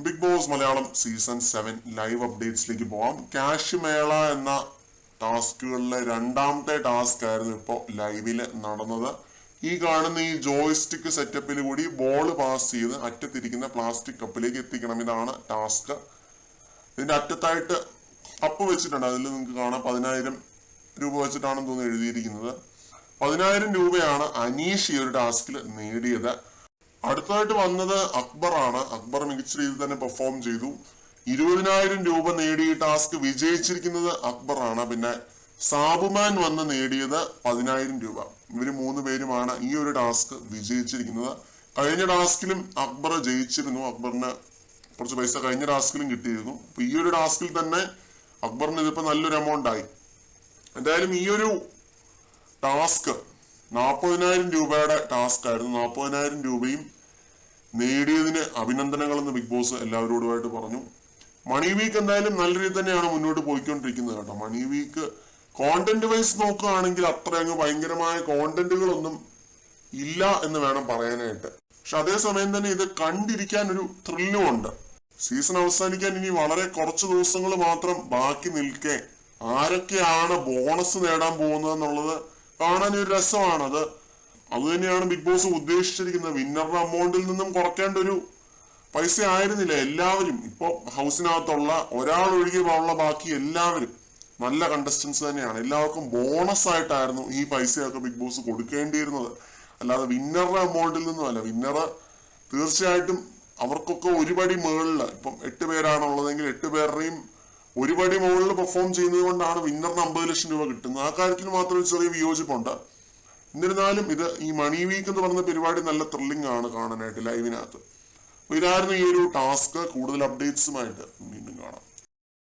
Big Boss Malayalam season 7 live അപ്ഡേറ്റ്സിലേക്ക് പോവാം. Cash മേള എന്ന ടാസ്കുകളിലെ രണ്ടാമത്തെ ടാസ്ക് ആയിരുന്നു ഇപ്പോൾ ലൈവില് നടന്നത്. ഈ കാണുന്ന ഈ ജോയ്സ്റ്റിക് സെറ്റപ്പിൽ കൂടി ബോൾ പാസ് ചെയ്ത് അറ്റത്തിരിക്കുന്ന പ്ലാസ്റ്റിക് കപ്പിലേക്ക് എത്തിക്കണം. ഇതാണ് ടാസ്ക്. ഇതിന്റെ അറ്റത്തായിട്ട് കപ്പ് വെച്ചിട്ടുണ്ട്. അതിൽ നിങ്ങൾക്ക് കാണാം 10,000 രൂപ വെച്ചിട്ടാണെന്ന് തോന്നുന്നു എഴുതിയിരിക്കുന്നത്. 10,000 രൂപയാണ് അനീഷ് ഈ ഒരു ടാസ്കിൽ നേടിയത്. അടുത്തതായിട്ട് വന്നത് അക്ബറാണ്. അക്ബർ മികച്ച രീതിയിൽ തന്നെ പെർഫോം ചെയ്തു. 20,000 രൂപ നേടി ഈ ടാസ്ക് വിജയിച്ചിരിക്കുന്നത് അക്ബറാണ്. പിന്നെ സാബുമാൻ വന്ന് നേടിയത് 10,000 രൂപ. ഇവര് 3 പേരുമാണ് ഈ ഒരു ടാസ്ക് വിജയിച്ചിരിക്കുന്നത്. കഴിഞ്ഞ ടാസ്കിലും അക്ബർ ജയിച്ചിരുന്നു. അക്ബറിന് കുറച്ച് പൈസ കഴിഞ്ഞ ടാസ്കിലും കിട്ടിയിരുന്നു. അപ്പൊ ഈ ഒരു ടാസ്കിൽ തന്നെ അക്ബറിന് ഇതിപ്പോ നല്ലൊരു എമൗണ്ട് ആയി. എന്തായാലും ഈ ഒരു ടാസ്ക് 40,000 രൂപയുടെ ടാസ്ക് ആയിരുന്നു. 40,000 രൂപയും നേടിയതിന് അഭിനന്ദനങ്ങൾ എന്ന് ബിഗ് ബോസ് എല്ലാവരോടുമായിട്ട് പറഞ്ഞു. മണി വീക്ക് എന്തായാലും നല്ല രീതിയിൽ തന്നെയാണ് മുന്നോട്ട് പോയിക്കൊണ്ടിരിക്കുന്നത് കേട്ടോ. മണി വീക്ക് കോണ്ടന്റ് വൈസ് നോക്കുകയാണെങ്കിൽ അത്ര അങ്ങ് ഭയങ്കരമായ കോണ്ടന്റുകളൊന്നും ഇല്ല എന്ന് വേണം പറയാനായിട്ട്. പക്ഷെ അതേസമയം തന്നെ ഇത് കണ്ടിരിക്കാൻ ഒരു ത്രില്ലും ഉണ്ട്. സീസൺ അവസാനിക്കാൻ ഇനി വളരെ കുറച്ച് ദിവസങ്ങൾ മാത്രം ബാക്കി നിൽക്കെ ആരൊക്കെയാണ് ബോണസ് നേടാൻ പോകുന്നത് എന്നുള്ളത് കാണാൻ ഒരു രസമാണ്. അത് തന്നെയാണ് ബിഗ് ബോസ് ഉദ്ദേശിച്ചിരിക്കുന്നത്. വിന്നറുടെ അമൗണ്ടിൽ നിന്നും കുറയ്ക്കേണ്ട ഒരു പൈസ ആയിരുന്നില്ല. എല്ലാവരും ഇപ്പൊ ഹൗസിനകത്തുള്ള ഒരാൾ ഒഴികെയുള്ള ബാക്കി എല്ലാവരും നല്ല കണ്ടസ്റ്റൻസ് തന്നെയാണ്. എല്ലാവർക്കും ബോണസ് ആയിട്ടായിരുന്നു ഈ പൈസയൊക്കെ ബിഗ് ബോസ് കൊടുക്കേണ്ടിയിരുന്നത്. അല്ലാതെ വിന്നറുടെ അമൗണ്ടിൽ നിന്നും അല്ല. വിന്നറ് തീർച്ചയായിട്ടും അവർക്കൊക്കെ ഒരുപടി മുകളിൽ, ഇപ്പം 8 പേരാണുള്ളതെങ്കിൽ 8 പേരുടെയും ഒരുപടി മുകളിൽ പെർഫോം ചെയ്യുന്നത് കൊണ്ടാണ് വിന്നറിന് 50 ലക്ഷം രൂപ കിട്ടുന്നത്. ആ കാര്യത്തിൽ മാത്രം ചെറിയ വിയോജിപ്പുണ്ട്. എന്നിരുന്നാലും ഈ മണി വീക്ക് എന്ന് പറയുന്ന പരിപാടി നല്ല ത്രില്ലിംഗ് ആണ് കാണാനായിട്ട് ലൈവിനകത്ത്. അപ്പൊ ഇതായിരുന്നു ഈ ഒരു ടാസ്ക്. കൂടുതൽ അപ്ഡേറ്റ്സുമായിട്ട്